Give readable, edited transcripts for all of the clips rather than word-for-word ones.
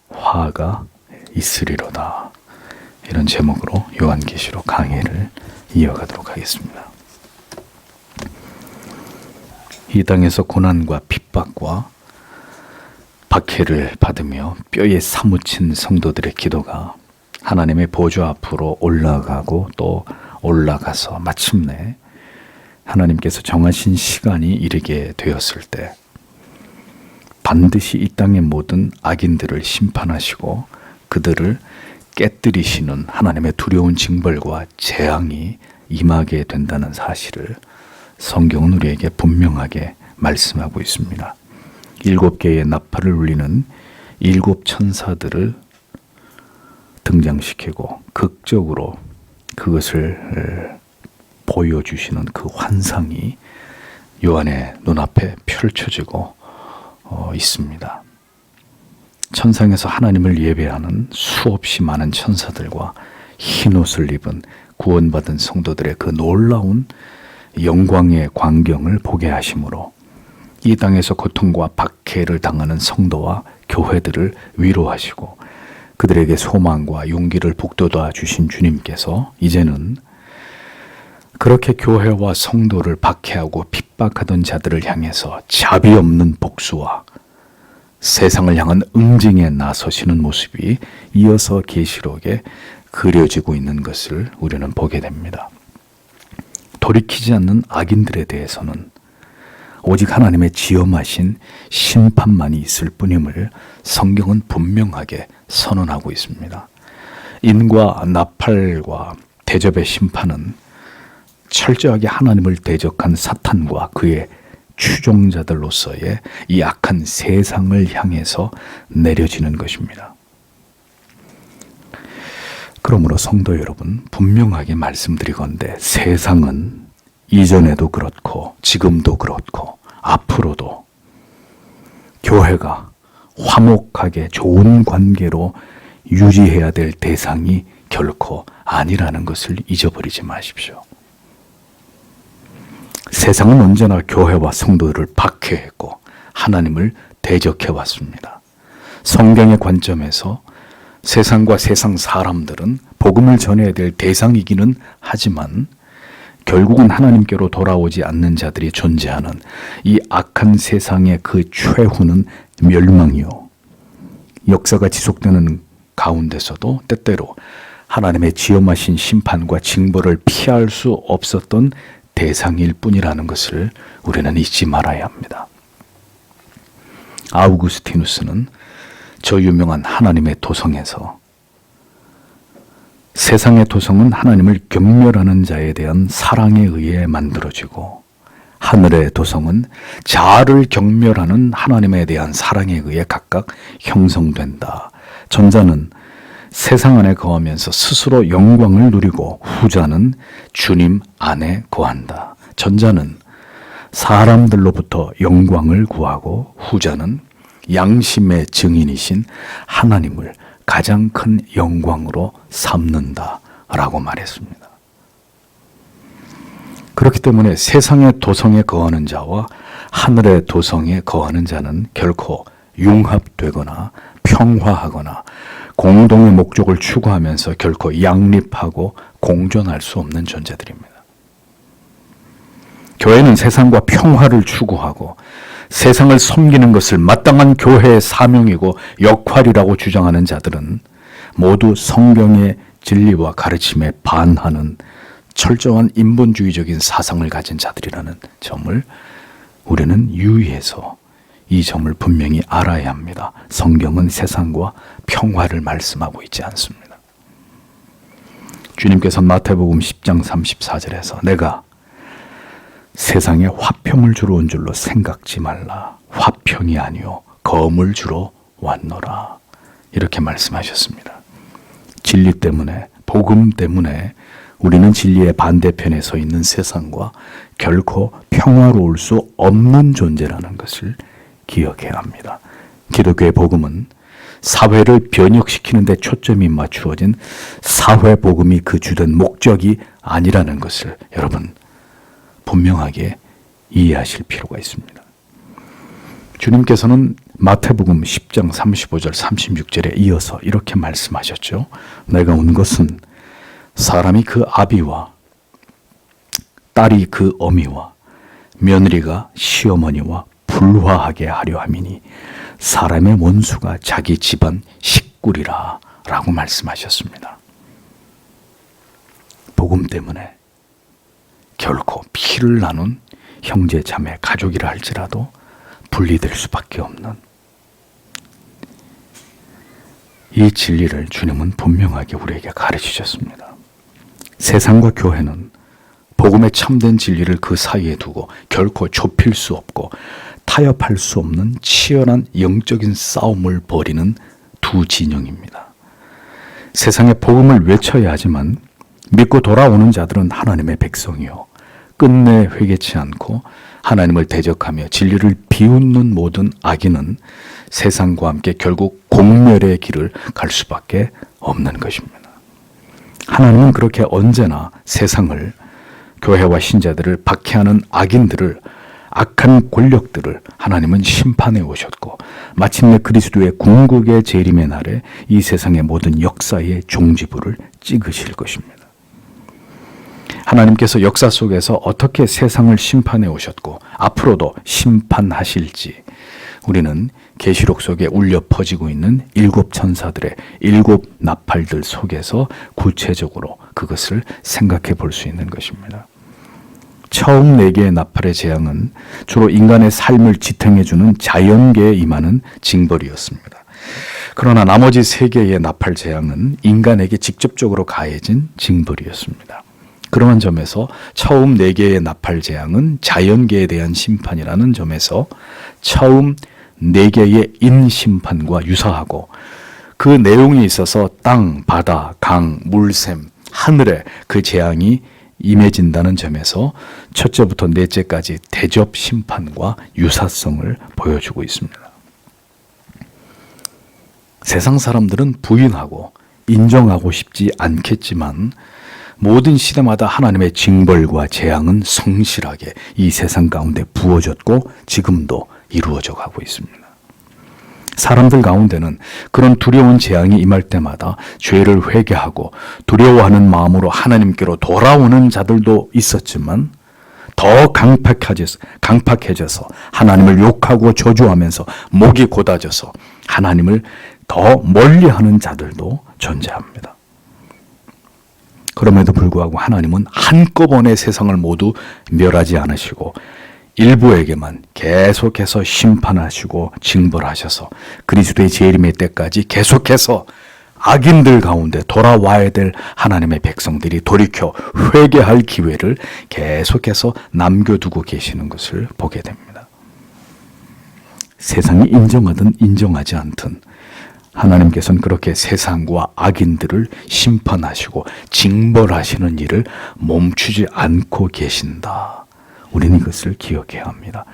화가 있으리로다. 이런 제목으로 요한계시록 강의를 이어가도록 하겠습니다. 이 땅에서 고난과 핍박과 박해를 받으며 뼈에 사무친 성도들의 기도가 하나님의 보좌 앞으로 올라가고 또 올라가서 마침내 하나님께서 정하신 시간이 이르게 되었을 때 반드시 이 땅의 모든 악인들을 심판하시고 그들을 깨뜨리시는 하나님의 두려운 징벌과 재앙이 임하게 된다는 사실을 성경은 우리에게 분명하게 말씀하고 있습니다. 7개의 나팔을 울리는 7 천사들을 등장시키고 극적으로 그것을 보여주시는 그 환상이 요한의 눈앞에 펼쳐지고 있습니다. 천상에서 하나님을 예배하는 수없이 많은 천사들과 흰옷을 입은 구원받은 성도들의 그 놀라운 영광의 광경을 보게 하심으로 이 땅에서 고통과 박해를 당하는 성도와 교회들을 위로하시고 그들에게 소망과 용기를 북돋아 주신 주님께서 이제는 그렇게 교회와 성도를 박해하고 핍박하던 자들을 향해서 자비 없는 복수와 세상을 향한 응징에 나서시는 모습이 이어서 계시록에 그려지고 있는 것을 우리는 보게 됩니다. 돌이키지 않는 악인들에 대해서는 오직 하나님의 지엄하신 심판만이 있을 뿐임을 성경은 분명하게 선언하고 있습니다. 인과 나팔과 대접의 심판은 철저하게 하나님을 대적한 사탄과 그의 추종자들로서의 이 악한 세상을 향해서 내려지는 것입니다. 그러므로 성도 여러분, 분명하게 말씀드리건대 세상은 이전에도 그렇고 지금도 그렇고 앞으로도 교회가 화목하게 좋은 관계로 유지해야 될 대상이 결코 아니라는 것을 잊어버리지 마십시오. 세상은 언제나 교회와 성도들을 박해했고 하나님을 대적해왔습니다. 성경의 관점에서 세상과 세상 사람들은 복음을 전해야 될 대상이기는 하지만 결국은 하나님께로 돌아오지 않는 자들이 존재하는 이 악한 세상의 그 최후는 멸망이요. 역사가 지속되는 가운데서도 때때로 하나님의 지엄하신 심판과 징벌을 피할 수 없었던 대상일 뿐이라는 것을 우리는 잊지 말아야 합니다. 아우구스티누스는 저 유명한 하나님의 도성에서 세상의 도성은 하나님을 경멸하는 자에 대한 사랑에 의해 만들어지고 하늘의 도성은 자아를 경멸하는 하나님에 대한 사랑에 의해 각각 형성된다. 전자는 세상 안에 거하면서 스스로 영광을 누리고 후자는 주님 안에 거한다. 전자는 사람들로부터 영광을 구하고 후자는 양심의 증인이신 하나님을 가장 큰 영광으로 삼는다라고 말했습니다. 그렇기 때문에 세상의 도성에 거하는 자와 하늘의 도성에 거하는 자는 결코 융합되거나 평화하거나 공동의 목적을 추구하면서 결코 양립하고 공존할 수 없는 존재들입니다. 교회는 세상과 평화를 추구하고 세상을 섬기는 것을 마땅한 교회의 사명이고 역할이라고 주장하는 자들은 모두 성경의 진리와 가르침에 반하는 철저한 인본주의적인 사상을 가진 자들이라는 점을 우리는 유의해서 이 점을 분명히 알아야 합니다. 성경은 세상과 평화를 말씀하고 있지 않습니다. 주님께서 마태복음 10장 34절에서 내가 세상에 화평을 주러 온 줄로 생각지 말라. 화평이 아니요 검을 주러 왔노라. 이렇게 말씀하셨습니다. 진리 때문에, 복음 때문에 우리는 진리의 반대편에 서 있는 세상과 결코 평화로울 수 없는 존재라는 것을 기억해야 합니다. 기독교의 복음은 사회를 변혁시키는 데 초점이 맞추어진 사회 복음이 그 주된 목적이 아니라는 것을 여러분 분명하게 이해하실 필요가 있습니다. 주님께서는 마태복음 10장 35절 36절에 이어서 이렇게 말씀하셨죠. 내가 온 것은 사람이 그 아비와 딸이 그 어미와 며느리가 시어머니와 불화하게 하려 함이니 사람의 원수가 자기 집안 식구리라 라고 말씀하셨습니다. 복음 때문에 결코 피를 나눈 형제 자매 가족이라 할지라도 분리될 수밖에 없는 이 진리를 주님은 분명하게 우리에게 가르치셨습니다. 세상과 교회는 복음의 참된 진리를 그 사이에 두고 결코 좁힐 수 없고 타협할 수 없는 치열한 영적인 싸움을 벌이는 두 진영입니다. 세상에 복음을 외쳐야 하지만 믿고 돌아오는 자들은 하나님의 백성이요 끝내 회개치 않고 하나님을 대적하며 진리를 비웃는 모든 악인은 세상과 함께 결국 공멸의 길을 갈 수밖에 없는 것입니다. 하나님은 그렇게 언제나 세상을, 교회와 신자들을 박해하는 악인들을, 악한 권력들을 하나님은 심판해 오셨고 마침내 그리스도의 궁극의 재림의 날에 이 세상의 모든 역사의 종지부를 찍으실 것입니다. 하나님께서 역사 속에서 어떻게 세상을 심판해 오셨고 앞으로도 심판하실지 우리는 계시록 속에 울려 퍼지고 있는 7 천사들의 7 나팔들 속에서 구체적으로 그것을 생각해 볼 수 있는 것입니다. 처음 4개의 나팔의 재앙은 주로 인간의 삶을 지탱해 주는 자연계에 임하는 징벌이었습니다. 그러나 나머지 3개의 나팔 재앙은 인간에게 직접적으로 가해진 징벌이었습니다. 그러한 점에서 처음 4개의 나팔 재앙은 자연계에 대한 심판이라는 점에서 처음 4개의 인심판과 유사하고 그 내용에 있어서 땅, 바다, 강, 물샘, 하늘에 그 재앙이 임해진다는 점에서 첫째부터 넷째까지 대접 심판과 유사성을 보여주고 있습니다. 세상 사람들은 부인하고 인정하고 싶지 않겠지만 모든 시대마다 하나님의 징벌과 재앙은 성실하게 이 세상 가운데 부어졌고 지금도 이루어져 가고 있습니다. 사람들 가운데는 그런 두려운 재앙이 임할 때마다 죄를 회개하고 두려워하는 마음으로 하나님께로 돌아오는 자들도 있었지만 더 강팍해져서 하나님을 욕하고 저주하면서 목이 곧아져서 하나님을 더 멀리하는 자들도 존재합니다. 그럼에도 불구하고 하나님은 한꺼번에 세상을 모두 멸하지 않으시고 일부에게만 계속해서 심판하시고 징벌하셔서 그리스도의 재림의 때까지 계속해서 악인들 가운데 돌아와야 될 하나님의 백성들이 돌이켜 회개할 기회를 계속해서 남겨두고 계시는 것을 보게 됩니다. 세상이 인정하든 인정하지 않든 하나님께서는 그렇게 세상과 악인들을 심판하시고 징벌하시는 일을 멈추지 않고 계신다. 우리는 이것을 기억해야 합니다.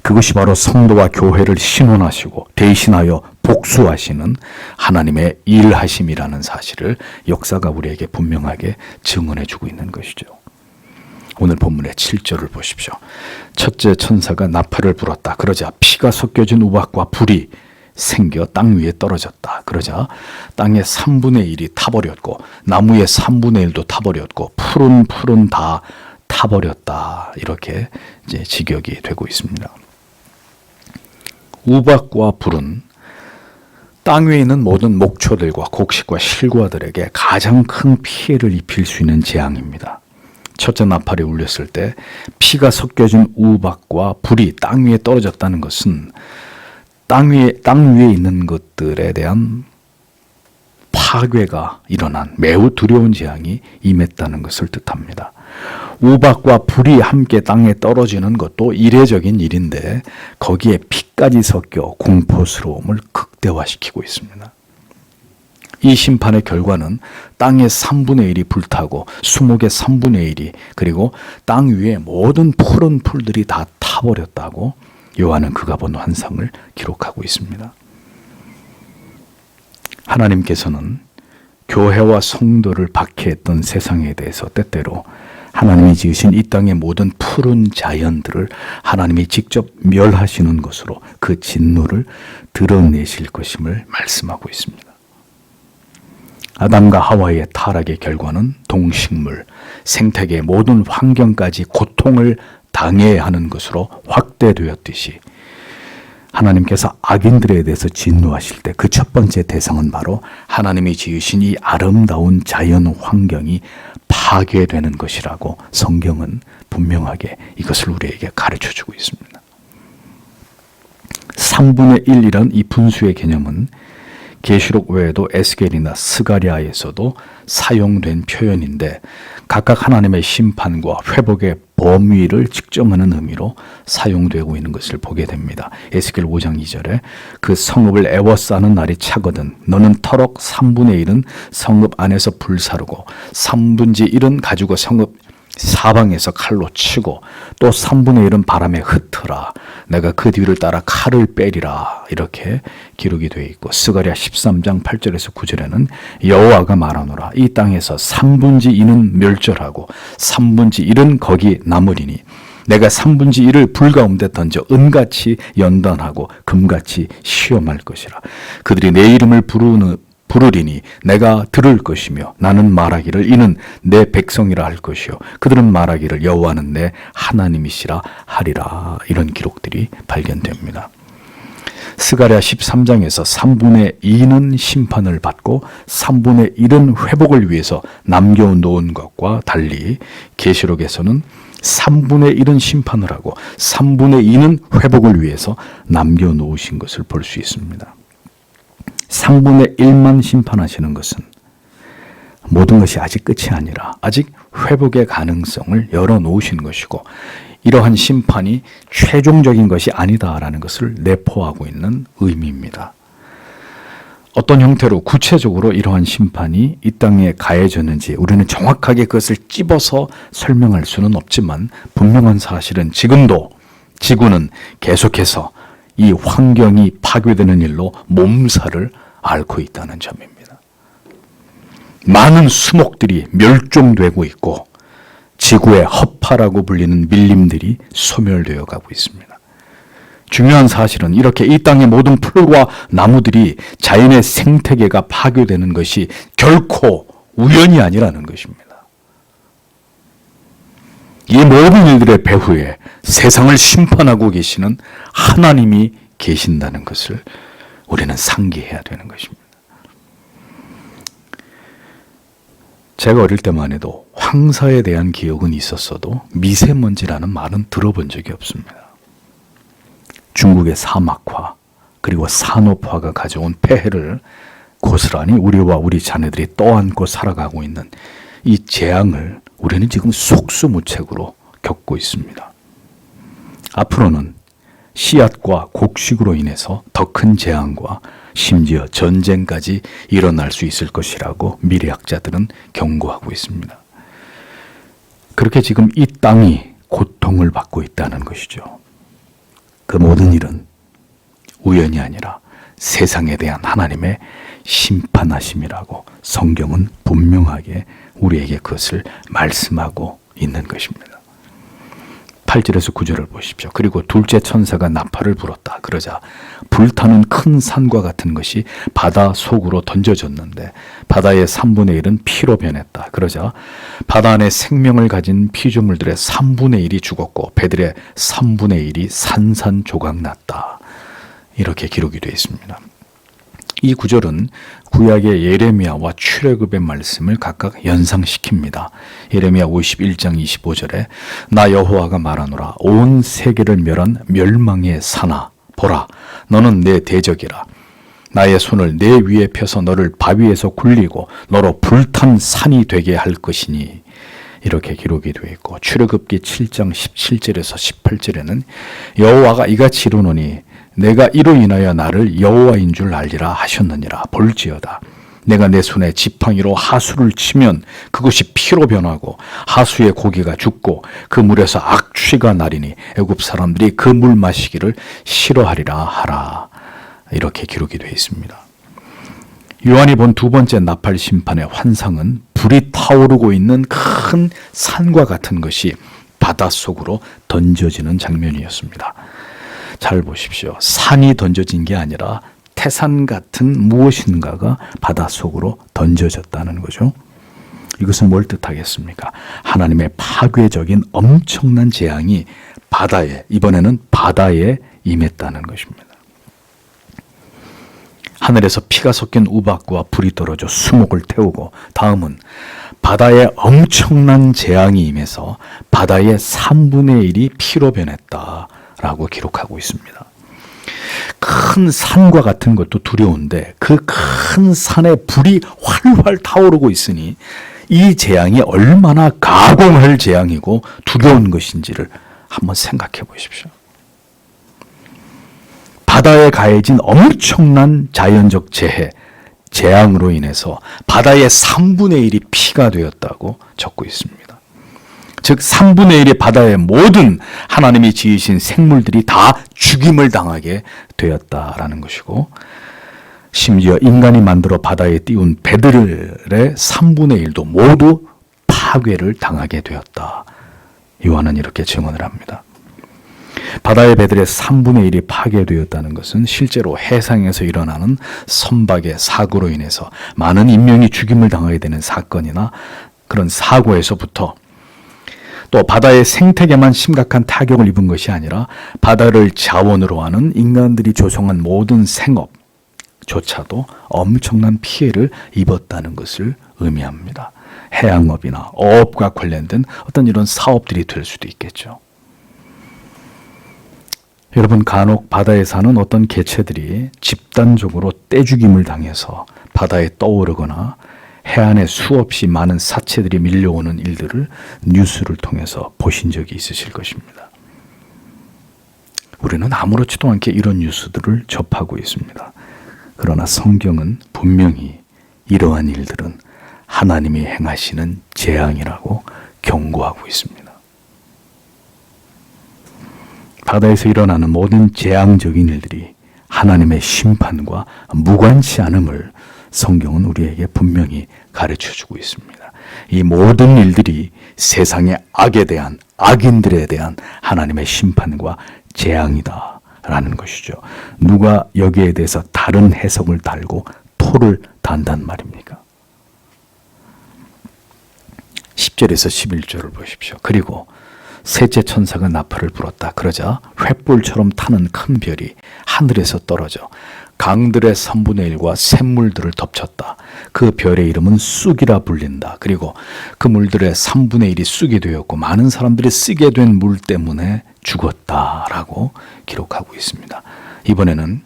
그것이 바로 성도와 교회를 신원하시고 대신하여 복수하시는 하나님의 일하심이라는 사실을 역사가 우리에게 분명하게 증언해주고 있는 것이죠. 오늘 본문의 7절을 보십시오. 첫째 천사가 나팔을 불었다. 그러자 피가 섞여진 우박과 불이 생겨 땅 위에 떨어졌다. 그러자 땅의 3분의 1이 타버렸고 나무의 3분의 1도 타버렸고 풀은 다 타버렸다. 이렇게 이제 직역이 되고 있습니다. 우박과 불은 땅 위에 있는 모든 목초들과 곡식과 실과들에게 가장 큰 피해를 입힐 수 있는 재앙입니다. 첫째 나팔이 울렸을 때 피가 섞여진 우박과 불이 땅 위에 떨어졌다는 것은 땅 위에 있는 것들에 대한 파괴가 일어난 매우 두려운 재앙이 임했다는 것을 뜻합니다. 우박과 불이 함께 땅에 떨어지는 것도 이례적인 일인데 거기에 피까지 섞여 공포스러움을 극대화시키고 있습니다. 이 심판의 결과는 땅의 3분의 1이 불타고 수목의 3분의 1이 그리고 땅 위에 모든 푸른 풀들이 다 타버렸다고 요한은 그가 본 환상을 기록하고 있습니다. 하나님께서는 교회와 성도를 박해했던 세상에 대해서 때때로 하나님이 지으신 이 땅의 모든 푸른 자연들을 하나님이 직접 멸하시는 것으로 그 진노를 드러내실 것임을 말씀하고 있습니다. 아담과 하와의 타락의 결과는 동식물, 생태계의 모든 환경까지 고통을 당해야 하는 것으로 확대되었듯이 하나님께서 악인들에 대해서 진노하실 때 그 첫 번째 대상은 바로 하나님이 지으신 이 아름다운 자연 환경이 파괴되는 것이라고 성경은 분명하게 이것을 우리에게 가르쳐주고 있습니다. 3분의 1이란 이 분수의 개념은 계시록 외에도 에스겔이나 스가랴에서도 사용된 표현인데 각각 하나님의 심판과 회복의 범위를 측정하는 의미로 사용되고 있는 것을 보게 됩니다. 에스겔 5장 2절에 그 성읍을 애워싸는 날이 차거든 너는 터럭 3분의 1은 성읍 안에서 불사르고 3분의 1은 가지고 성읍 사방에서 칼로 치고 또 3분의 1은 바람에 흩어라. 내가 그 뒤를 따라 칼을 빼리라. 이렇게 기록이 되어 있고 스가랴 13장 8절에서 9절에는 여호와가 말하노라. 이 땅에서 3분의 2는 멸절하고 3분의 1은 거기 남으리니 내가 3분의 1을 불 가운데 던져 은같이 연단하고 금같이 시험할 것이라. 그들이 내 이름을 부르리니 내가 들을 것이며 나는 말하기를 이는 내 백성이라 할 것이요 그들은 말하기를 여호와는 내 하나님이시라 하리라. 이런 기록들이 발견됩니다. 스가랴 13장에서 3분의 2는 심판을 받고 3분의 1은 회복을 위해서 남겨놓은 것과 달리 계시록에서는 3분의 1은 심판을 하고 3분의 2는 회복을 위해서 남겨놓으신 것을 볼 수 있습니다. 3분의 1만 심판하시는 것은 모든 것이 아직 끝이 아니라 아직 회복의 가능성을 열어놓으신 것이고 이러한 심판이 최종적인 것이 아니다라는 것을 내포하고 있는 의미입니다. 어떤 형태로 구체적으로 이러한 심판이 이 땅에 가해졌는지 우리는 정확하게 그것을 찝어서 설명할 수는 없지만 분명한 사실은 지금도 지구는 계속해서 이 환경이 파괴되는 일로 몸살을 앓고 있다는 점입니다. 많은 수목들이 멸종되고 있고 지구의 허파라고 불리는 밀림들이 소멸되어 가고 있습니다. 중요한 사실은 이렇게 이 땅의 모든 풀과 나무들이 자연의 생태계가 파괴되는 것이 결코 우연이 아니라는 것입니다. 이 모든 일들의 배후에 세상을 심판하고 계시는 하나님이 계신다는 것을 우리는 상기해야 되는 것입니다. 제가 어릴 때만 해도 황사에 대한 기억은 있었어도 미세먼지라는 말은 들어본 적이 없습니다. 중국의 사막화 그리고 산업화가 가져온 폐해를 고스란히 우리와 우리 자녀들이 떠안고 살아가고 있는 이 재앙을 우리는 지금 속수무책으로 겪고 있습니다. 앞으로는 씨앗과 곡식으로 인해서 더 큰 재앙과 심지어 전쟁까지 일어날 수 있을 것이라고 미래학자들은 경고하고 있습니다. 그렇게 지금 이 땅이 고통을 받고 있다는 것이죠. 그 모든 일은 우연이 아니라 세상에 대한 하나님의 심판하심이라고 성경은 분명하게 우리에게 그것을 말씀하고 있는 것입니다. 8절에서 9절을 보십시오. 그리고 둘째 천사가 나팔을 불었다. 그러자 불타는 큰 산과 같은 것이 바다 속으로 던져졌는데 바다의 3분의 1은 피로 변했다. 그러자 바다 안에 생명을 가진 피조물들의 3분의 1이 죽었고 배들의 3분의 1이 산산조각 났다. 이렇게 기록이 되어 있습니다. 이 구절은 구약의 예레미야와 출애굽의 말씀을 각각 연상시킵니다. 예레미야 51장 25절에 나 여호와가 말하노라 온 세계를 멸한 멸망의 산아 보라 너는 내 대적이라 나의 손을 내 위에 펴서 너를 바위에서 굴리고 너로 불탄 산이 되게 할 것이니 이렇게 기록이 되어 있고 출애굽기 7장 17절에서 18절에는 여호와가 이같이 이르노니 내가 이로 인하여 나를 여호와인 줄 알리라 하셨느니라. 볼지어다 내가 내 손에 지팡이로 하수를 치면 그것이 피로 변하고 하수의 고기가 죽고 그 물에서 악취가 나리니 애굽 사람들이 그 물 마시기를 싫어하리라 하라. 이렇게 기록이 되어 있습니다. 요한이 본 두 번째 나팔 심판의 환상은 불이 타오르고 있는 큰 산과 같은 것이 바닷속으로 던져지는 장면이었습니다. 잘 보십시오. 산이 던져진 게 아니라 태산 같은 무엇인가가 바닷속으로 던져졌다는 거죠. 이것은 뭘 뜻하겠습니까? 하나님의 파괴적인 엄청난 재앙이 이번에는 바다에 임했다는 것입니다. 하늘에서 피가 섞인 우박과 불이 떨어져 수목을 태우고, 다음은 바다에 엄청난 재앙이 임해서 바다의 3분의 1이 피로 변했다라고 기록하고 있습니다. 큰 산과 같은 것도 두려운데 그 큰 산에 불이 활활 타오르고 있으니 이 재앙이 얼마나 가공할 재앙이고 두려운 것인지를 한번 생각해 보십시오. 바다에 가해진 엄청난 자연적 재앙으로 인해서 바다의 3분의 1이 피가 되었다고 적고 있습니다. 즉 3분의 1의 바다의 모든 하나님이 지으신 생물들이 다 죽임을 당하게 되었다라는 것이고, 심지어 인간이 만들어 바다에 띄운 배들의 3분의 1도 모두 파괴를 당하게 되었다. 요한은 이렇게 증언을 합니다. 바다의 배들의 3분의 1이 파괴되었다는 것은 실제로 해상에서 일어나는 선박의 사고로 인해서 많은 인명이 죽임을 당하게 되는 사건이나 그런 사고에서부터, 또 바다의 생태계만 심각한 타격을 입은 것이 아니라 바다를 자원으로 하는 인간들이 조성한 모든 생업조차도 엄청난 피해를 입었다는 것을 의미합니다. 해양업이나 어업과 관련된 어떤 이런 사업들이 될 수도 있겠죠. 여러분, 간혹 바다에 사는 어떤 개체들이 집단적으로 떼죽임을 당해서 바다에 떠오르거나 해안에 수없이 많은 사체들이 밀려오는 일들을 뉴스를 통해서 보신 적이 있으실 것입니다. 우리는 아무렇지도 않게 이런 뉴스들을 접하고 있습니다. 그러나 성경은 분명히 이러한 일들은 하나님이 행하시는 재앙이라고 경고하고 있습니다. 바다에서 일어나는 모든 재앙적인 일들이 하나님의 심판과 무관치 않음을 성경은 우리에게 분명히 가르쳐주고 있습니다. 이 모든 일들이 세상의 악인들에 대한 하나님의 심판과 재앙이다라는 것이죠. 누가 여기에 대해서 다른 해석을 달고 토를 단단 말입니까? 10절에서 11절을 보십시오. 그리고 셋째 천사가 나팔을 불었다. 그러자 횃불처럼 타는 큰 별이 하늘에서 떨어져 강들의 3분의 1과 샘물들을 덮쳤다. 그 별의 이름은 쑥이라 불린다. 그리고 그 물들의 3분의 1이 쑥이 되었고 많은 사람들이 쓰게 된 물 때문에 죽었다라고 기록하고 있습니다. 이번에는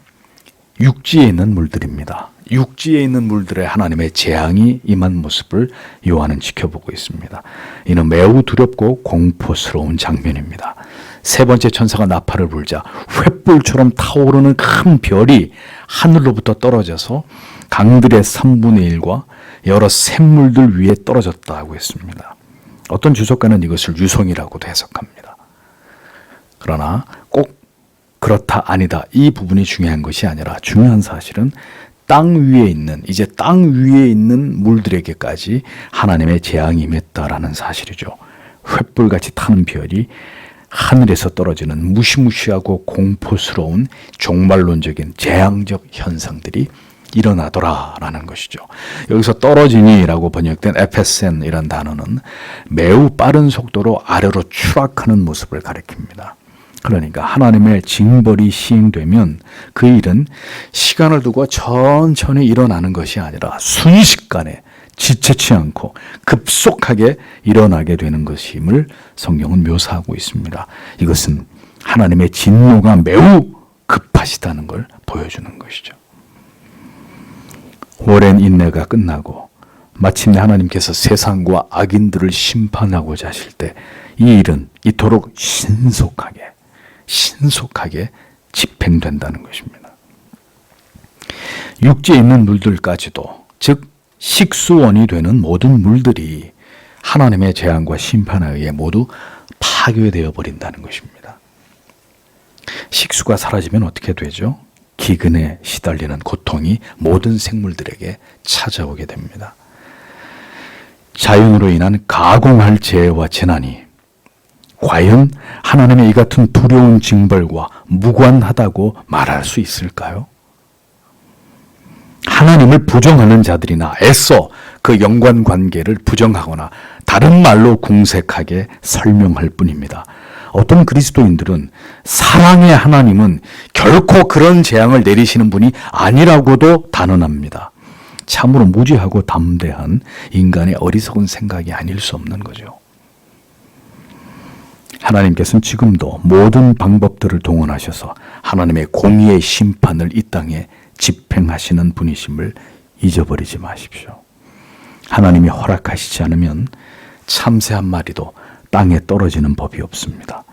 육지에 있는 물들입니다. 육지에 있는 물들에 하나님의 재앙이 임한 모습을 요한은 지켜보고 있습니다. 이는 매우 두렵고 공포스러운 장면입니다. 세 번째 천사가 나팔을 불자 횃불처럼 타오르는 큰 별이 하늘로부터 떨어져서 강들의 3분의 1과 여러 샘물들 위에 떨어졌다고 했습니다. 어떤 주석가는 이것을 유성이라고도 해석합니다. 그러나 꼭 그렇다 아니다 이 부분이 중요한 것이 아니라 중요한 사실은 땅 위에 있는 물들에게까지 하나님의 재앙이 임했다라는 사실이죠. 횃불같이 타는 별이 하늘에서 떨어지는 무시무시하고 공포스러운 종말론적인 재앙적 현상들이 일어나더라라는 것이죠. 여기서 떨어지니라고 번역된 에페센이라는 단어는 매우 빠른 속도로 아래로 추락하는 모습을 가리킵니다. 그러니까 하나님의 징벌이 시행되면 그 일은 시간을 두고 천천히 일어나는 것이 아니라 순식간에 지체치 않고 급속하게 일어나게 되는 것임을 성경은 묘사하고 있습니다. 이것은 하나님의 진노가 매우 급하시다는 걸 보여주는 것이죠. 오랜 인내가 끝나고 마침내 하나님께서 세상과 악인들을 심판하고자 하실 때 이 일은 이토록 신속하게 집행된다는 것입니다. 육지에 있는 물들까지도, 즉 식수원이 되는 모든 물들이 하나님의 재앙과 심판에 의해 모두 파괴되어 버린다는 것입니다. 식수가 사라지면 어떻게 되죠? 기근에 시달리는 고통이 모든 생물들에게 찾아오게 됩니다. 자연으로 인한 가공할 재해와 재난이 과연 하나님의 이 같은 두려운 징벌과 무관하다고 말할 수 있을까요? 하나님을 부정하는 자들이나 애써 그 연관관계를 부정하거나 다른 말로 궁색하게 설명할 뿐입니다. 어떤 그리스도인들은 사랑의 하나님은 결코 그런 재앙을 내리시는 분이 아니라고도 단언합니다. 참으로 무지하고 담대한 인간의 어리석은 생각이 아닐 수 없는 거죠. 하나님께서는 지금도 모든 방법들을 동원하셔서 하나님의 공의의 심판을 이 땅에 집행하시는 분이심을 잊어버리지 마십시오. 하나님이 허락하시지 않으면 참새 한 마리도 땅에 떨어지는 법이 없습니다.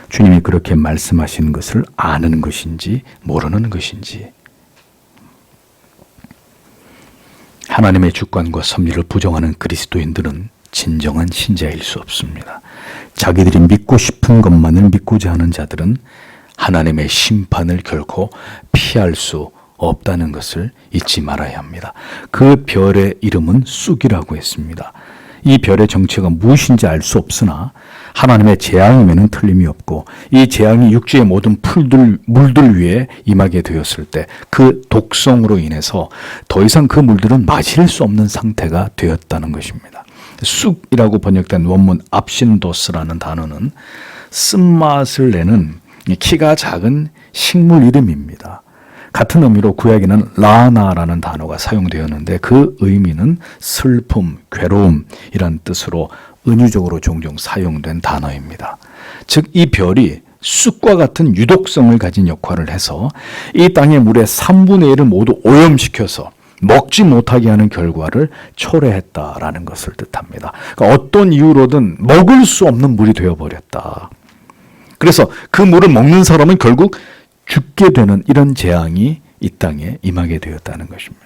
주님이 그렇게 말씀하신 것을 아는 것인지 모르는 것인지, 하나님의 주권과 섭리를 부정하는 그리스도인들은 진정한 신자일 수 없습니다. 자기들이 믿고 싶은 것만을 믿고자 하는 자들은 하나님의 심판을 결코 피할 수 없다는 것을 잊지 말아야 합니다. 그 별의 이름은 쑥이라고 했습니다. 이 별의 정체가 무엇인지 알 수 없으나 하나님의 재앙임에는 틀림이 없고, 이 재앙이 육지의 모든 물들 위에 임하게 되었을 때 그 독성으로 인해서 더 이상 그 물들은 마실 수 없는 상태가 되었다는 것입니다. 쑥이라고 번역된 원문 압신도스라는 단어는 쓴맛을 내는 키가 작은 식물 이름입니다. 같은 의미로 구약에는 라나라는 단어가 사용되었는데 그 의미는 슬픔, 괴로움이란 뜻으로 은유적으로 종종 사용된 단어입니다. 즉 이 별이 쑥과 같은 유독성을 가진 역할을 해서 이 땅의 물의 3분의 1을 모두 오염시켜서 먹지 못하게 하는 결과를 초래했다라는 것을 뜻합니다. 그러니까 어떤 이유로든 먹을 수 없는 물이 되어버렸다. 그래서 그 물을 먹는 사람은 결국 죽게 되는 이런 재앙이 이 땅에 임하게 되었다는 것입니다.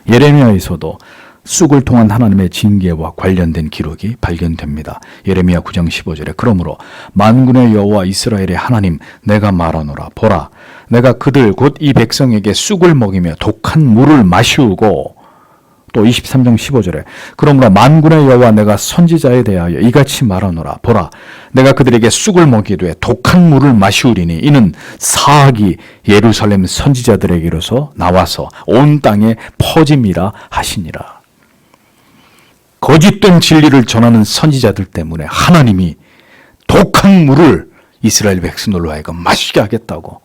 예레미야에서도 쑥을 통한 하나님의 징계와 관련된 기록이 발견됩니다. 예레미야 9장 15절에 그러므로 만군의 여호와 이스라엘의 하나님 내가 말하노라 보라 내가 그들 곧 이 백성에게 쑥을 먹이며 독한 물을 마시우고, 또 23장 15절에 그러므로 만군의 여호와 내가 선지자에 대하여 이같이 말하노라 보라 내가 그들에게 쑥을 먹이되 독한 물을 마시우리니 이는 사악이 예루살렘 선지자들에게로서 나와서 온 땅에 퍼짐이라 하시니라. 거짓된 진리를 전하는 선지자들 때문에 하나님이 독한 물을 이스라엘 백성들로 하여금 마시게 하겠다고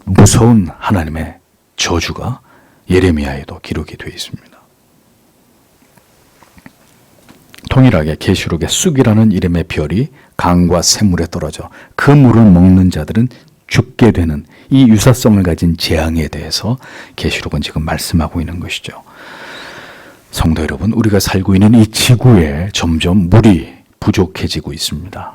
무서운 하나님의 저주가 예레미야에도 기록이 되어 있습니다. 동일하게 계시록의 쑥이라는 이름의 별이 강과 샘물에 떨어져 그 물을 먹는 자들은 죽게 되는 이 유사성을 가진 재앙에 대해서 계시록은 지금 말씀하고 있는 것이죠. 성도 여러분, 우리가 살고 있는 이 지구에 점점 물이 부족해지고 있습니다.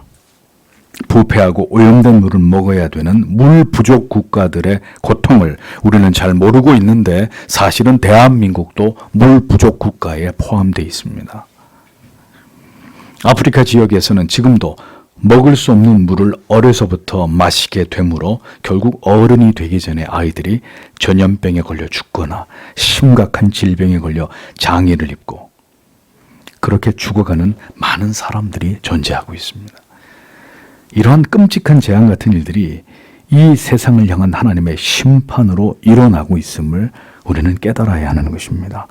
부패하고 오염된 물을 먹어야 되는 물 부족 국가들의 고통을 우리는 잘 모르고 있는데 사실은 대한민국도 물 부족 국가에 포함되어 있습니다. 아프리카 지역에서는 지금도 먹을 수 없는 물을 어려서부터 마시게 되므로 결국 어른이 되기 전에 아이들이 전염병에 걸려 죽거나 심각한 질병에 걸려 장애를 입고 그렇게 죽어가는 많은 사람들이 존재하고 있습니다. 이러한 끔찍한 재앙 같은 일들이 이 세상을 향한 하나님의 심판으로 일어나고 있음을 우리는 깨달아야 하는 것입니다.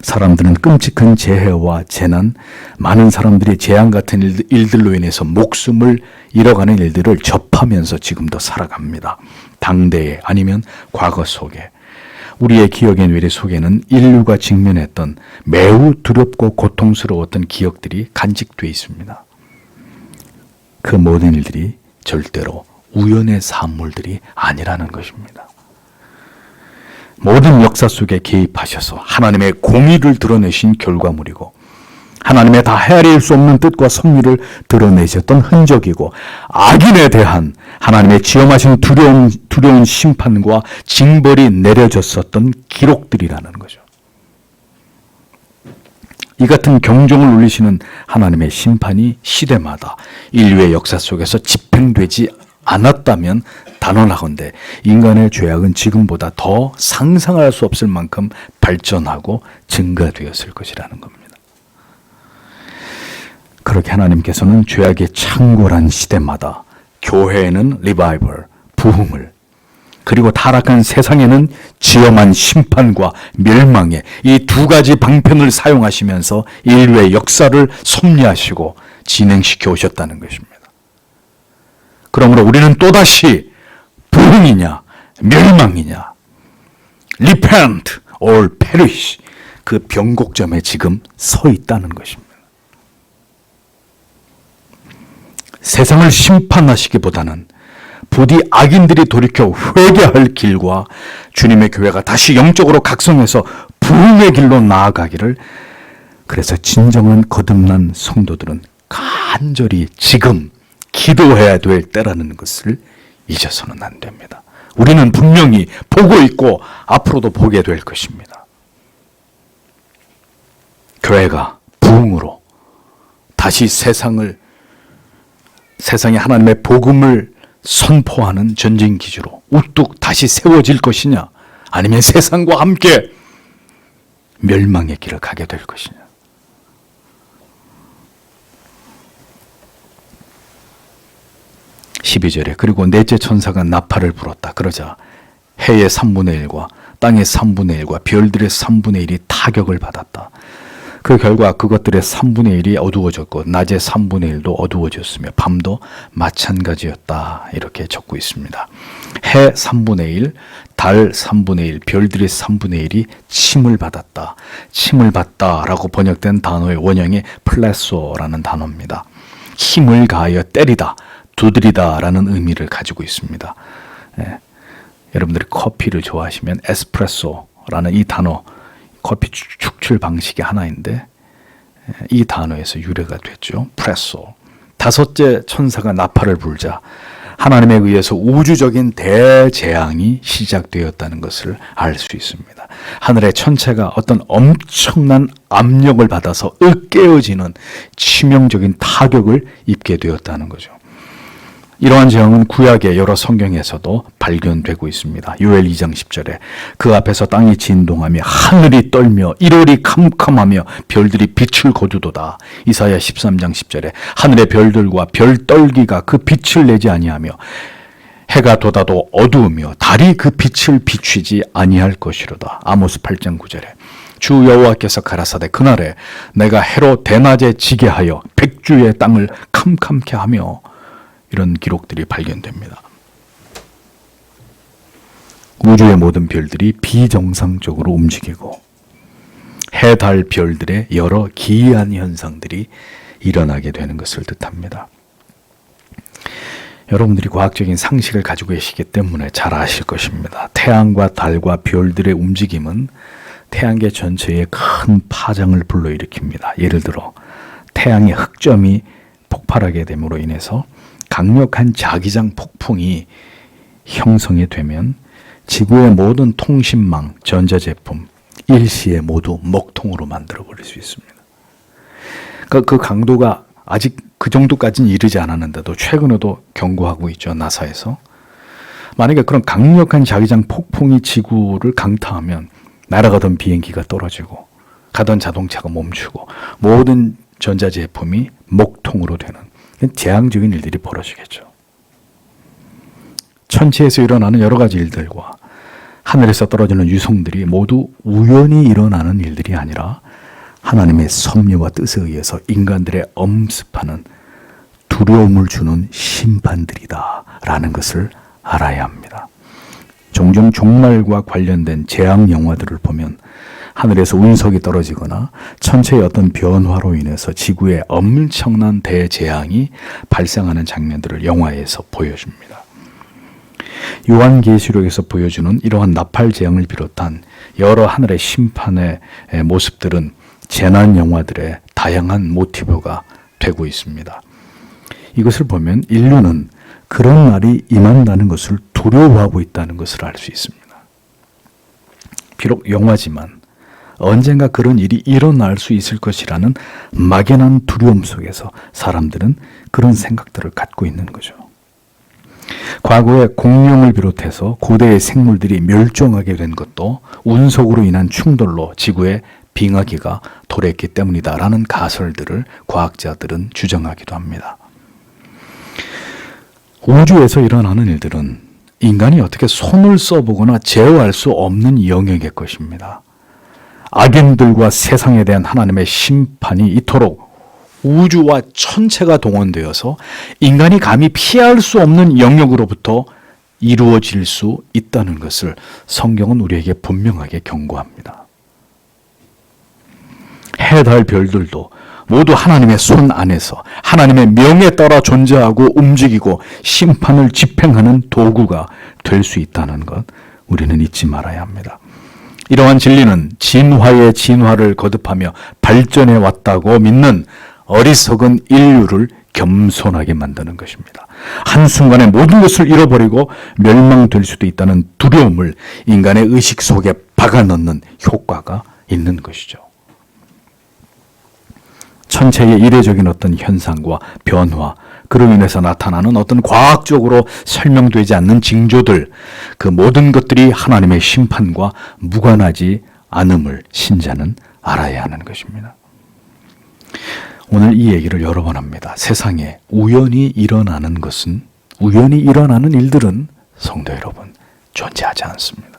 사람들은 끔찍한 재해와 재난, 많은 사람들이 재앙 같은 일들로 인해서 목숨을 잃어가는 일들을 접하면서 지금도 살아갑니다. 당대에 아니면 과거 속에. 우리의 기억의 뇌리 속에는 인류가 직면했던 매우 두렵고 고통스러웠던 기억들이 간직되어 있습니다. 그 모든 일들이 절대로 우연의 산물들이 아니라는 것입니다. 모든 역사 속에 개입하셔서 하나님의 공의를 드러내신 결과물이고 하나님의 다 헤아릴 수 없는 뜻과 섭리를 드러내셨던 흔적이고 악인에 대한 하나님의 지엄하신 두려운 심판과 징벌이 내려졌었던 기록들이라는 거죠. 이 같은 경종을 울리시는 하나님의 심판이 시대마다 인류의 역사 속에서 집행되지 않았다면 단언하건대 인간의 죄악은 지금보다 더 상상할 수 없을 만큼 발전하고 증가되었을 것이라는 겁니다. 그렇게 하나님께서는 죄악의 창궐한 시대마다 교회에는 리바이벌, 부흥을, 그리고 타락한 세상에는 지엄한 심판과 멸망의 이 두 가지 방편을 사용하시면서 인류의 역사를 섭리하시고 진행시켜 오셨다는 것입니다. 그러므로 우리는 또다시 부흥이냐 멸망이냐, repent or perish, 그 변곡점에 지금 서 있다는 것입니다. 세상을 심판하시기보다는 부디 악인들이 돌이켜 회개할 길과 주님의 교회가 다시 영적으로 각성해서 부흥의 길로 나아가기를, 그래서 진정한 거듭난 성도들은 간절히 지금 기도해야 될 때라는 것을 잊어서는 안 됩니다. 우리는 분명히 보고 있고 앞으로도 보게 될 것입니다. 교회가 부흥으로 다시 세상에 하나님의 복음을 선포하는 전쟁 기지로 우뚝 다시 세워질 것이냐, 아니면 세상과 함께 멸망의 길을 가게 될 것이냐. 12절에 그리고 넷째 천사가 나팔을 불었다. 그러자 해의 3분의 1과 땅의 3분의 1과 별들의 3분의 1이 타격을 받았다. 그 결과 그것들의 3분의 1이 어두워졌고 낮의 3분의 1도 어두워졌으며 밤도 마찬가지였다. 이렇게 적고 있습니다. 해 3분의 1, 달 3분의 1, 별들의 3분의 1이 침을 받았다. 침을 받다라고 번역된 단어의 원형이 플레소라는 단어입니다. 힘을 가하여 때리다, 두드리다라는 의미를 가지고 있습니다. 여러분들이 커피를 좋아하시면 에스프레소라는 이 단어, 커피 축출 방식의 하나인데 이 단어에서 유래가 됐죠. 프레소. 다섯째 천사가 나팔을 불자 하나님에 의해서 우주적인 대재앙이 시작되었다는 것을 알 수 있습니다. 하늘의 천체가 어떤 엄청난 압력을 받아서 으깨어지는 치명적인 타격을 입게 되었다는 거죠. 이러한 재앙은 구약의 여러 성경에서도 발견되고 있습니다. 요엘 2장 10절에 그 앞에서 땅이 진동하며 하늘이 떨며 1월이 캄캄하며 별들이 빛을 거두도다. 이사야 13장 10절에 하늘의 별들과 별떨기가 그 빛을 내지 아니하며 해가 돋아도 어두우며 달이 그 빛을 비추지 아니할 것이로다. 아모스 8장 9절에 주 여호와께서 가라사대 그날에 내가 해로 대낮에 지게 하여 백주의 땅을 캄캄케 하며, 이런 기록들이 발견됩니다. 우주의 모든 별들이 비정상적으로 움직이고 해, 달, 별들의 여러 기이한 현상들이 일어나게 되는 것을 뜻합니다. 여러분들이 과학적인 상식을 가지고 계시기 때문에 잘 아실 것입니다. 태양과 달과 별들의 움직임은 태양계 전체에 큰 파장을 불러일으킵니다. 예를 들어 태양의 흑점이 폭발하게 됨으로 인해서 강력한 자기장 폭풍이 형성이 되면 지구의 모든 통신망, 전자제품 일시에 모두 먹통으로 만들어버릴 수 있습니다. 그러니까 그 강도가 아직 그 정도까지는 이르지 않았는데도 최근에도 경고하고 있죠. 나사에서. 만약에 그런 강력한 자기장 폭풍이 지구를 강타하면 날아가던 비행기가 떨어지고 가던 자동차가 멈추고 모든 전자제품이 먹통으로 되는 재앙적인 일들이 벌어지겠죠. 천체에서 일어나는 여러 가지 일들과 하늘에서 떨어지는 유성들이 모두 우연히 일어나는 일들이 아니라 하나님의 섭리와 뜻에 의해서 인간들의 엄습하는 두려움을 주는 심판들이다 라는 것을 알아야 합니다. 종종 종말과 관련된 재앙 영화들을 보면 하늘에서 운석이 떨어지거나 천체의 어떤 변화로 인해서 지구에 엄청난 대재앙이 발생하는 장면들을 영화에서 보여줍니다. 요한계시록에서 보여주는 이러한 나팔재앙을 비롯한 여러 하늘의 심판의 모습들은 재난 영화들의 다양한 모티브가 되고 있습니다. 이것을 보면 인류는 그런 날이 임한다는 것을 두려워하고 있다는 것을 알 수 있습니다. 비록 영화지만 언젠가 그런 일이 일어날 수 있을 것이라는 막연한 두려움 속에서 사람들은 그런 생각들을 갖고 있는 거죠. 과거에 공룡을 비롯해서 고대의 생물들이 멸종하게 된 것도 운석으로 인한 충돌로 지구에 빙하기가 도래했기 때문이다라는 가설들을 과학자들은 주장하기도 합니다. 우주에서 일어나는 일들은 인간이 어떻게 손을 써보거나 제어할 수 없는 영역의 것입니다. 악인들과 세상에 대한 하나님의 심판이 이토록 우주와 천체가 동원되어서 인간이 감히 피할 수 없는 영역으로부터 이루어질 수 있다는 것을 성경은 우리에게 분명하게 경고합니다. 해, 달, 별들도 모두 하나님의 손 안에서 하나님의 명에 따라 존재하고 움직이고 심판을 집행하는 도구가 될 수 있다는 것 우리는 잊지 말아야 합니다. 이러한 진리는 진화의 진화를 거듭하며 발전해 왔다고 믿는 어리석은 인류를 겸손하게 만드는 것입니다. 한순간에 모든 것을 잃어버리고 멸망될 수도 있다는 두려움을 인간의 의식 속에 박아넣는 효과가 있는 것이죠. 천체의 이례적인 어떤 현상과 변화, 그로 인해서 나타나는 어떤 과학적으로 설명되지 않는 징조들, 그 모든 것들이 하나님의 심판과 무관하지 않음을 신자는 알아야 하는 것입니다. 오늘 이 얘기를 여러 번 합니다. 세상에 우연히 일어나는 일들은 성도 여러분 존재하지 않습니다.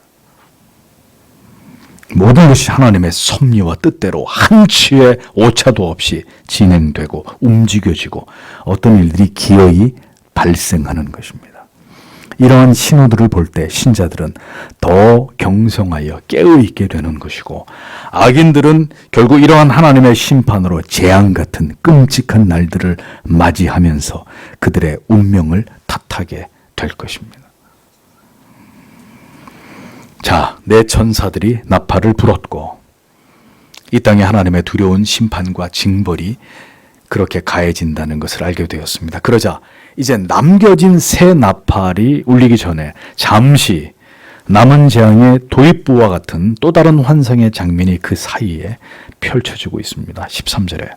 모든 것이 하나님의 섭리와 뜻대로 한치의 오차도 없이 진행되고 움직여지고 어떤 일들이 기어이 발생하는 것입니다. 이러한 신호들을 볼 때 신자들은 더 경성하여 깨어있게 되는 것이고, 악인들은 결국 이러한 하나님의 심판으로 재앙 같은 끔찍한 날들을 맞이하면서 그들의 운명을 탓하게 될 것입니다. 자, 내 천사들이 나팔을 불었고 이 땅에 하나님의 두려운 심판과 징벌이 그렇게 가해진다는 것을 알게 되었습니다. 그러자 이제 남겨진 새 나팔이 울리기 전에 잠시 남은 재앙의 도입부와 같은 또 다른 환상의 장면이 그 사이에 펼쳐지고 있습니다. 13절에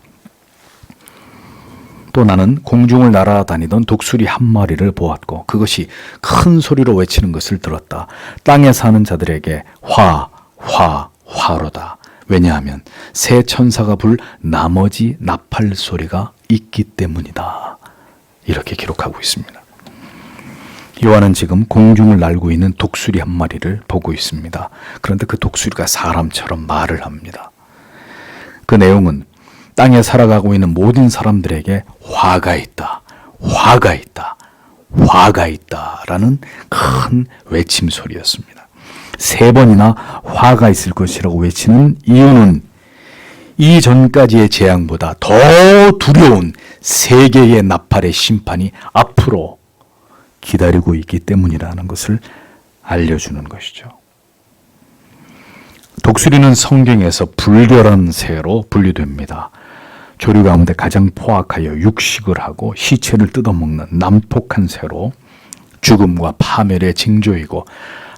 또 나는 공중을 날아다니던 독수리 한 마리를 보았고 그것이 큰 소리로 외치는 것을 들었다. 땅에 사는 자들에게 화로다. 왜냐하면 새 천사가 불 나머지 나팔 소리가 있기 때문이다. 이렇게 기록하고 있습니다. 요한은 지금 공중을 날고 있는 독수리 한 마리를 보고 있습니다. 그런데 그 독수리가 사람처럼 말을 합니다. 그 내용은 땅에 살아가고 있는 모든 사람들에게 화가 있다 라는 큰 외침 소리였습니다. 3번이나 화가 있을 것이라고 외치는 이유는 이전까지의 재앙보다 더 두려운 세계의 나팔의 심판이 앞으로 기다리고 있기 때문이라는 것을 알려주는 것이죠. 독수리는 성경에서 불결한 새로 분류됩니다. 조류 가운데 가장 포악하여 육식을 하고 시체를 뜯어먹는 난폭한 새로 죽음과 파멸의 징조이고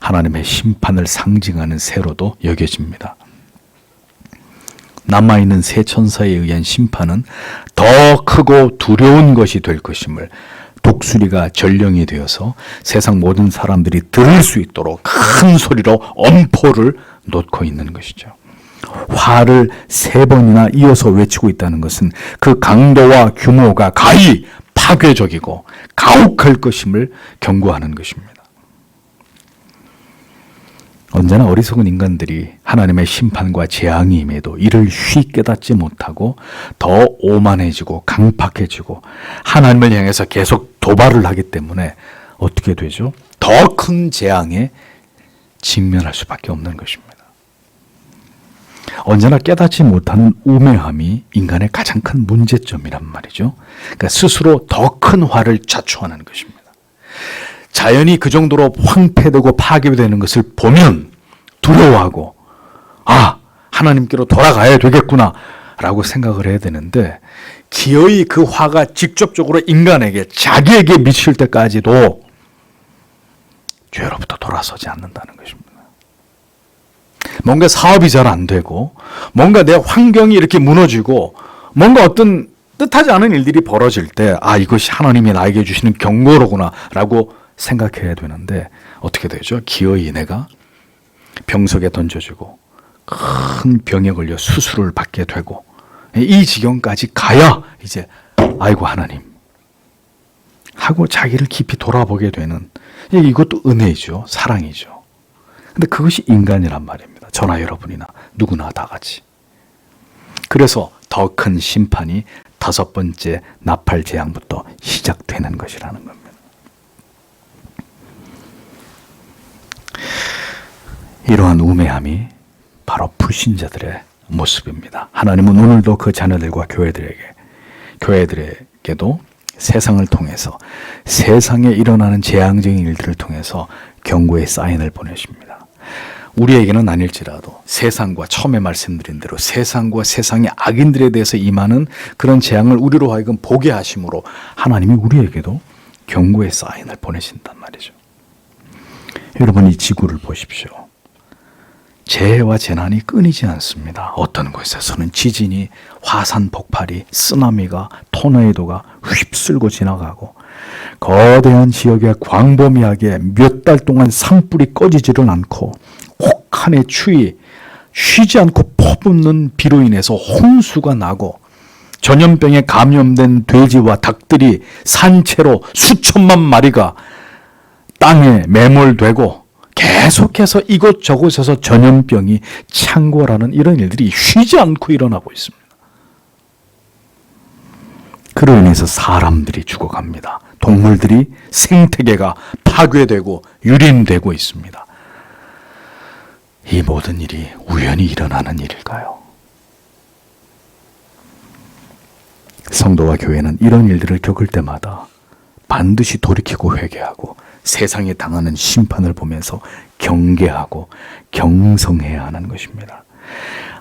하나님의 심판을 상징하는 새로도 여겨집니다. 남아있는 새 천사에 의한 심판은 더 크고 두려운 것이 될 것임을 독수리가 전령이 되어서 세상 모든 사람들이 들을 수 있도록 큰 소리로 엄포를 놓고 있는 것이죠. 화를 3번이나 이어서 외치고 있다는 것은 그 강도와 규모가 가히 파괴적이고 가혹할 것임을 경고하는 것입니다. 언제나 어리석은 인간들이 하나님의 심판과 재앙이 임해도 이를 쉬 깨닫지 못하고 더 오만해지고 강팍해지고 하나님을 향해서 계속 도발을 하기 때문에 어떻게 되죠? 더 큰 재앙에 직면할 수밖에 없는 것입니다. 언제나 깨닫지 못하는 우매함이 인간의 가장 큰 문제점이란 말이죠. 그러니까 스스로 더 큰 화를 자초하는 것입니다. 자연이 그 정도로 황폐되고 파괴되는 것을 보면 두려워하고 하나님께로 돌아가야 되겠구나 라고 생각을 해야 되는데 기어이 그 화가 직접적으로 인간에게 자기에게 미칠 때까지도 죄로부터 돌아서지 않는다는 것입니다. 뭔가 사업이 잘 안 되고 뭔가 내 환경이 이렇게 무너지고 뭔가 어떤 뜻하지 않은 일들이 벌어질 때 이것이 하나님이 나에게 주시는 경고로구나 라고 생각해야 되는데 어떻게 되죠? 기어이 내가 병석에 던져지고 큰 병에 걸려 수술을 받게 되고 이 지경까지 가야 이제 아이고 하나님 하고 자기를 깊이 돌아보게 되는, 이것도 은혜이죠. 사랑이죠. 근데 그것이 인간이란 말입니다. 저나 여러분이나 누구나 다 같이. 그래서 더 큰 심판이 5번째 나팔 재앙부터 시작되는 것이라는 겁니다. 이러한 우매함이 바로 불신자들의 모습입니다. 하나님은 오늘도 그 자녀들과 교회들에게도 세상을 통해서, 세상에 일어나는 재앙적인 일들을 통해서 경고의 사인을 보내십니다. 우리에게는 아닐지라도 세상과, 처음에 말씀드린 대로 세상과 세상의 악인들에 대해서 임하는 그런 재앙을 우리로 하여금 보게 하심으로 하나님이 우리에게도 경고의 사인을 보내신단 말이죠. 여러분, 이 지구를 보십시오. 재해와 재난이 끊이지 않습니다. 어떤 곳에서는 지진이, 화산 폭발이, 쓰나미가, 토네이도가 휩쓸고 지나가고, 거대한 지역에 광범위하게 몇 달 동안 산불이 꺼지지를 않고, 혹한의 추위, 쉬지 않고 퍼붓는 비로 인해서 홍수가 나고, 전염병에 감염된 돼지와 닭들이 산채로 수천만 마리가 땅에 매몰되고, 계속해서 이곳저곳에서 전염병이 창궐하는 이런 일들이 쉬지 않고 일어나고 있습니다. 그로 인해서 사람들이 죽어갑니다. 동물들이, 생태계가 파괴되고 유린되고 있습니다. 이 모든 일이 우연히 일어나는 일일까요? 성도와 교회는 이런 일들을 겪을 때마다 반드시 돌이키고 회개하고 세상에 당하는 심판을 보면서 경계하고 경성해야 하는 것입니다.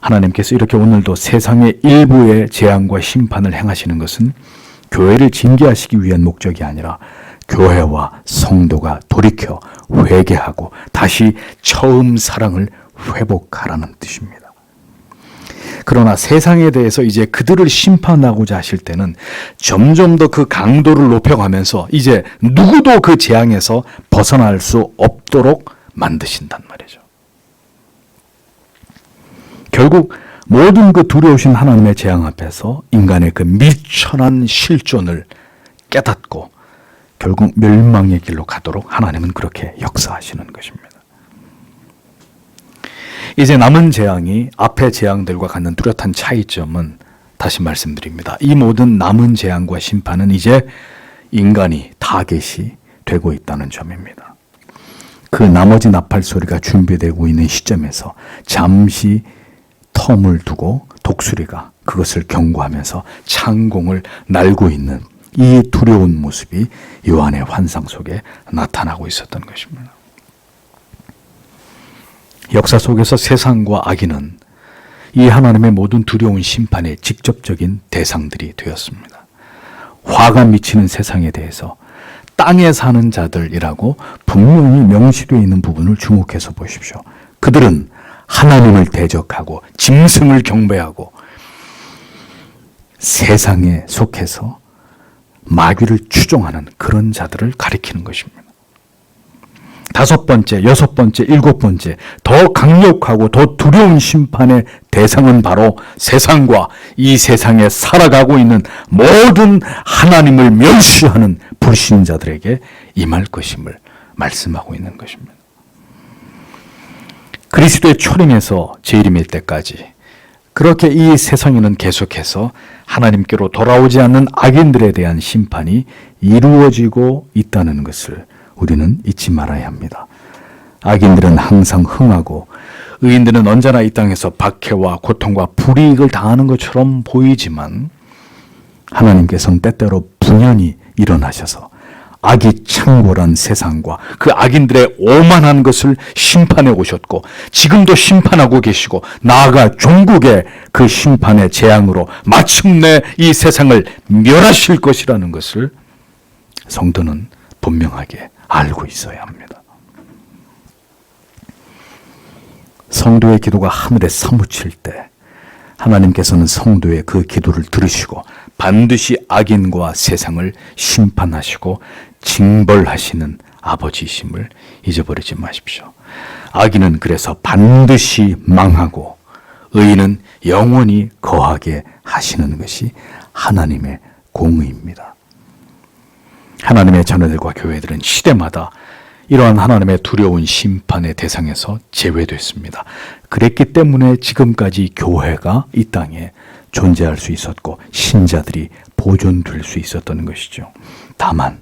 하나님께서 이렇게 오늘도 세상의 일부의 재앙과 심판을 행하시는 것은 교회를 징계하시기 위한 목적이 아니라 교회와 성도가 돌이켜 회개하고 다시 처음 사랑을 회복하라는 뜻입니다. 그러나 세상에 대해서 이제 그들을 심판하고자 하실 때는 점점 더 그 강도를 높여가면서 이제 누구도 그 재앙에서 벗어날 수 없도록 만드신단 말이죠. 결국 모든 그 두려우신 하나님의 재앙 앞에서 인간의 그 미천한 실존을 깨닫고 결국 멸망의 길로 가도록 하나님은 그렇게 역사하시는 것입니다. 이제 남은 재앙이 앞의 재앙들과 갖는 뚜렷한 차이점은 다시 말씀드립니다. 이 모든 남은 재앙과 심판은 이제 인간이 타겟이 되고 있다는 점입니다. 그 나머지 나팔 소리가 준비되고 있는 시점에서 잠시 텀을 두고 독수리가 그것을 경고하면서 창공을 날고 있는 이 두려운 모습이 요한의 환상 속에 나타나고 있었던 것입니다. 역사 속에서 세상과 악인은 이 하나님의 모든 두려운 심판의 직접적인 대상들이 되었습니다. 화가 미치는 세상에 대해서 땅에 사는 자들이라고 분명히 명시되어 있는 부분을 주목해서 보십시오. 그들은 하나님을 대적하고 짐승을 경배하고 세상에 속해서 마귀를 추종하는 그런 자들을 가리키는 것입니다. 5번째, 6번째, 7번째 더 강력하고 더 두려운 심판의 대상은 바로 세상과 이 세상에 살아가고 있는 모든 하나님을 멸시하는 불신자들에게 임할 것임을 말씀하고 있는 것입니다. 그리스도의 초림에서 재림일 때까지 그렇게 이 세상에는 계속해서 하나님께로 돌아오지 않는 악인들에 대한 심판이 이루어지고 있다는 것을 우리는 잊지 말아야 합니다. 악인들은 항상 흥하고 의인들은 언제나 이 땅에서 박해와 고통과 불이익을 당하는 것처럼 보이지만 하나님께서는 때때로 분연히 일어나셔서 악이 창궐한 세상과 그 악인들의 오만한 것을 심판해 오셨고 지금도 심판하고 계시고 나아가 종국의 그 심판의 재앙으로 마침내 이 세상을 멸하실 것이라는 것을 성도는 분명하게 알고 있어야 합니다. 성도의 기도가 하늘에 사무칠 때 하나님께서는 성도의 그 기도를 들으시고 반드시 악인과 세상을 심판하시고 징벌하시는 아버지이심을 잊어버리지 마십시오. 악인은 그래서 반드시 망하고 의인은 영원히 거하게 하시는 것이 하나님의 공의입니다. 하나님의 자녀들과 교회들은 시대마다 이러한 하나님의 두려운 심판의 대상에서 제외됐습니다. 그랬기 때문에 지금까지 교회가 이 땅에 존재할 수 있었고 신자들이 보존될 수 있었던 것이죠. 다만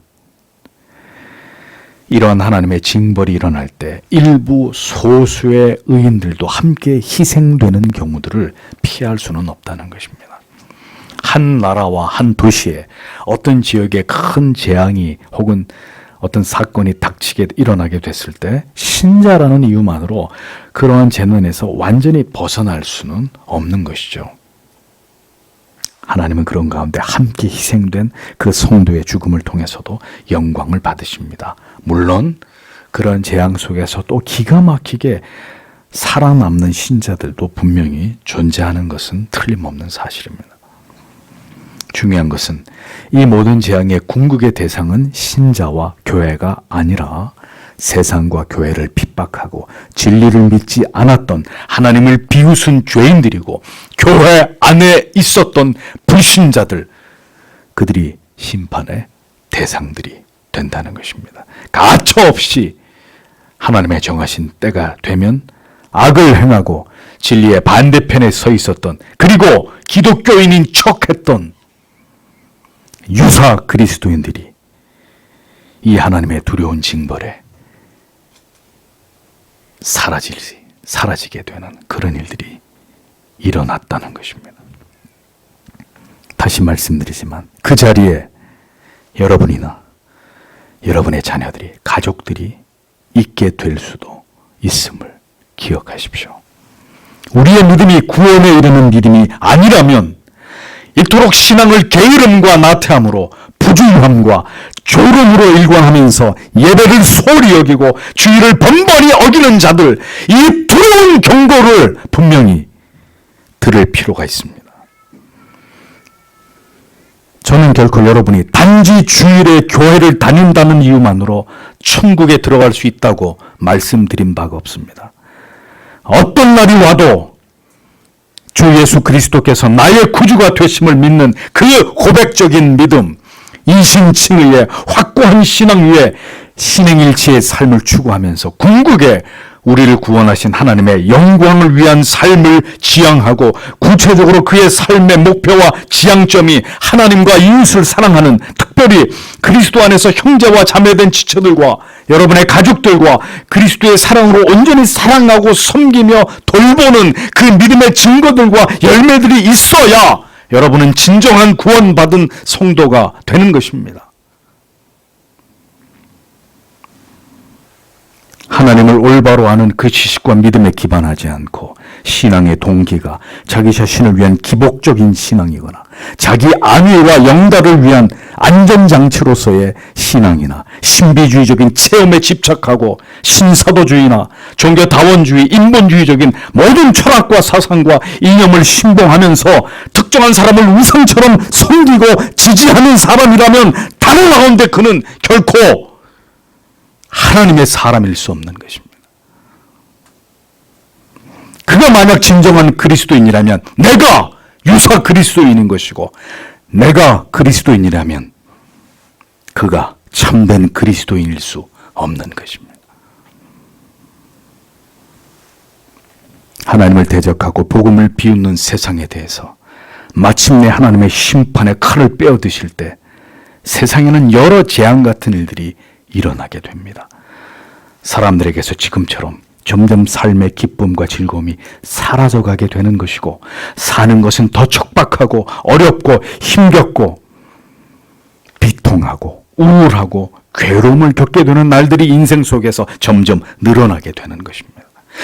이러한 하나님의 징벌이 일어날 때 일부 소수의 의인들도 함께 희생되는 경우들을 피할 수는 없다는 것입니다. 한 나라와 한 도시에 어떤 지역에 큰 재앙이 혹은 어떤 사건이 닥치게 일어나게 됐을 때 신자라는 이유만으로 그러한 재난에서 완전히 벗어날 수는 없는 것이죠. 하나님은 그런 가운데 함께 희생된 그 성도의 죽음을 통해서도 영광을 받으십니다. 물론 그런 재앙 속에서 또 기가 막히게 살아남는 신자들도 분명히 존재하는 것은 틀림없는 사실입니다. 중요한 것은 이 모든 재앙의 궁극의 대상은 신자와 교회가 아니라 세상과 교회를 핍박하고 진리를 믿지 않았던 하나님을 비웃은 죄인들이고 교회 안에 있었던 불신자들, 그들이 심판의 대상들이 된다는 것입니다. 가차없이 하나님의 정하신 때가 되면 악을 행하고 진리의 반대편에 서 있었던, 그리고 기독교인인 척했던 유사 그리스도인들이 이 하나님의 두려운 징벌에 사라지게 되는 그런 일들이 일어났다는 것입니다. 다시 말씀드리지만 그 자리에 여러분이나 여러분의 자녀들이, 가족들이 있게 될 수도 있음을 기억하십시오. 우리의 믿음이 구원에 이르는 믿음이 아니라면 이토록 신앙을 게으름과 나태함으로 부주의함과 졸음으로 일관하면서 예배를 소홀히 여기고 주의를 번번이 어기는 자들, 이 두려운 경고를 분명히 들을 필요가 있습니다. 저는 결코 여러분이 단지 주일에 교회를 다닌다는 이유만으로 천국에 들어갈 수 있다고 말씀드린 바가 없습니다. 어떤 날이 와도 주 예수 그리스도께서 나의 구주가 되심을 믿는 그 고백적인 믿음, 이신칭의의 확고한 신앙 위에 신행일치의 삶을 추구하면서 궁극에 우리를 구원하신 하나님의 영광을 위한 삶을 지향하고 구체적으로 그의 삶의 목표와 지향점이 하나님과 이웃을 사랑하는, 특별히 그리스도 안에서 형제와 자매된 지체들과 여러분의 가족들과 그리스도의 사랑으로 온전히 사랑하고 섬기며 돌보는 그 믿음의 증거들과 열매들이 있어야 여러분은 진정한 구원받은 성도가 되는 것입니다. 하나님을 올바로 아는 그 지식과 믿음에 기반하지 않고 신앙의 동기가 자기 자신을 위한 기복적인 신앙이거나 자기 안위와 영달을 위한 안전장치로서의 신앙이나 신비주의적인 체험에 집착하고 신사도주의나 종교다원주의, 인본주의적인 모든 철학과 사상과 이념을 신봉하면서 특정한 사람을 우상처럼 섬기고 지지하는 사람이라면 다른 가운데 그는 결코 하나님의 사람일 수 없는 것입니다. 그가 만약 진정한 그리스도인이라면 내가 유사 그리스도인인 것이고, 내가 그리스도인이라면 그가 참된 그리스도인일 수 없는 것입니다. 하나님을 대적하고 복음을 비웃는 세상에 대해서 마침내 하나님의 심판의 칼을 빼어드실 때 세상에는 여러 재앙 같은 일들이 일어나게 됩니다. 사람들에게서 지금처럼 점점 삶의 기쁨과 즐거움이 사라져가게 되는 것이고, 사는 것은 더 척박하고 어렵고 힘겹고 비통하고 우울하고 괴로움을 겪게 되는 날들이 인생 속에서 점점 늘어나게 되는 것입니다.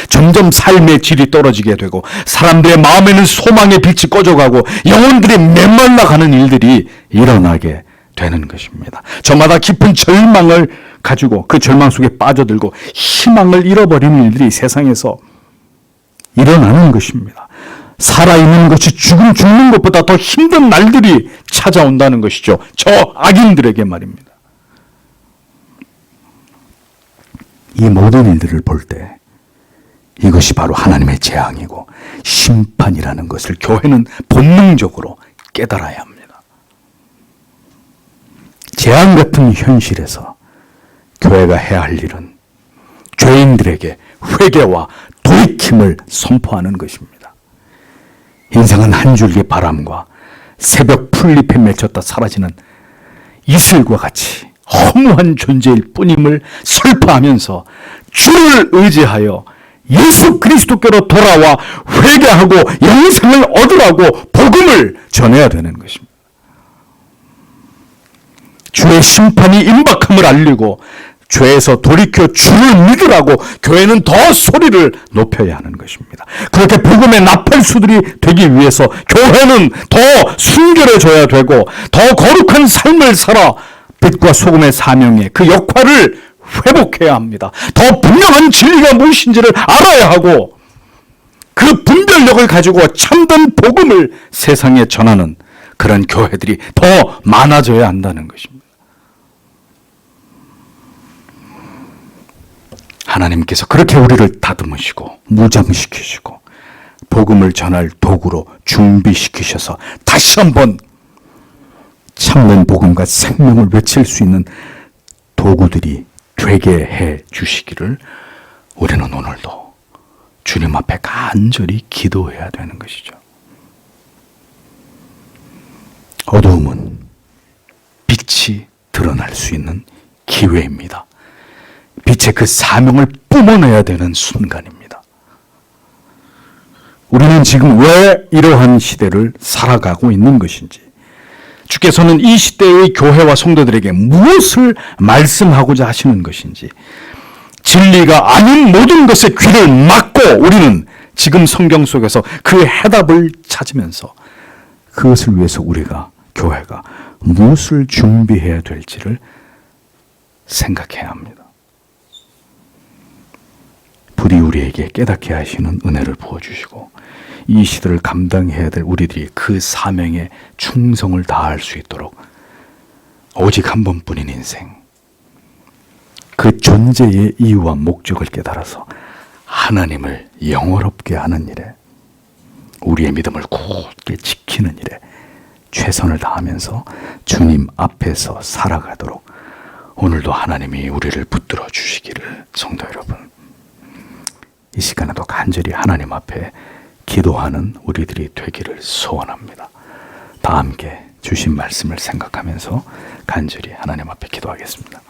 점점 삶의 질이 떨어지게 되고 사람들의 마음에는 소망의 빛이 꺼져가고 영혼들이 메말라가는 일들이 일어나게 되는 것입니다. 저마다 깊은 절망을 가지고 그 절망 속에 빠져들고 희망을 잃어버리는 일들이 세상에서 일어나는 것입니다. 살아있는 것이 죽는 것보다 더 힘든 날들이 찾아온다는 것이죠. 저 악인들에게 말입니다. 이 모든 일들을 볼 때 이것이 바로 하나님의 재앙이고 심판이라는 것을 교회는 본능적으로 깨달아야 합니다. 재앙 같은 현실에서 교회가 해야 할 일은 죄인들에게 회개와 돌이킴을 선포하는 것입니다. 인생은 한 줄기 바람과 새벽 풀잎에 맺혔다 사라지는 이슬과 같이 허무한 존재일 뿐임을 설파하면서 주를 의지하여 예수 그리스도께로 돌아와 회개하고 영생을 얻으라고 복음을 전해야 되는 것입니다. 주의 심판이 임박함을 알리고 죄에서 돌이켜 주를 믿으라고 교회는 더 소리를 높여야 하는 것입니다. 그렇게 복음의 나팔수들이 되기 위해서 교회는 더 순결해져야 되고 더 거룩한 삶을 살아 빛과 소금의 사명에 그 역할을 회복해야 합니다. 더 분명한 진리가 무엇인지를 알아야 하고 그 분별력을 가지고 참된 복음을 세상에 전하는 그런 교회들이 더 많아져야 한다는 것입니다. 하나님께서 그렇게 우리를 다듬으시고 무장시키시고 복음을 전할 도구로 준비시키셔서 다시 한번 참된 복음과 생명을 외칠 수 있는 도구들이 되게 해 주시기를 우리는 오늘도 주님 앞에 간절히 기도해야 되는 것이죠. 어두움은 빛이 드러날 수 있는 기회입니다. 빛의 그 사명을 뿜어내야 되는 순간입니다. 우리는 지금 왜 이러한 시대를 살아가고 있는 것인지, 주께서는 이 시대의 교회와 성도들에게 무엇을 말씀하고자 하시는 것인지, 진리가 아닌 모든 것에 귀를 막고 우리는 지금 성경 속에서 그 해답을 찾으면서 그것을 위해서 우리가, 교회가 무엇을 준비해야 될지를 생각해야 합니다. 부디 우리에게 깨닫게 하시는 은혜를 부어주시고 이 시대를 감당해야 될 우리들이 그 사명에 충성을 다할 수 있도록 오직 한 번뿐인 인생, 그 존재의 이유와 목적을 깨달아서 하나님을 영원롭게 하는 일에, 우리의 믿음을 굳게 지키는 일에 최선을 다하면서 주님 앞에서 살아가도록 오늘도 하나님이 우리를 붙들어 주시기를, 성도 여러분, 이 시간에도 간절히 하나님 앞에 기도하는 우리들이 되기를 소원합니다. 다 함께 주신 말씀을 생각하면서 간절히 하나님 앞에 기도하겠습니다.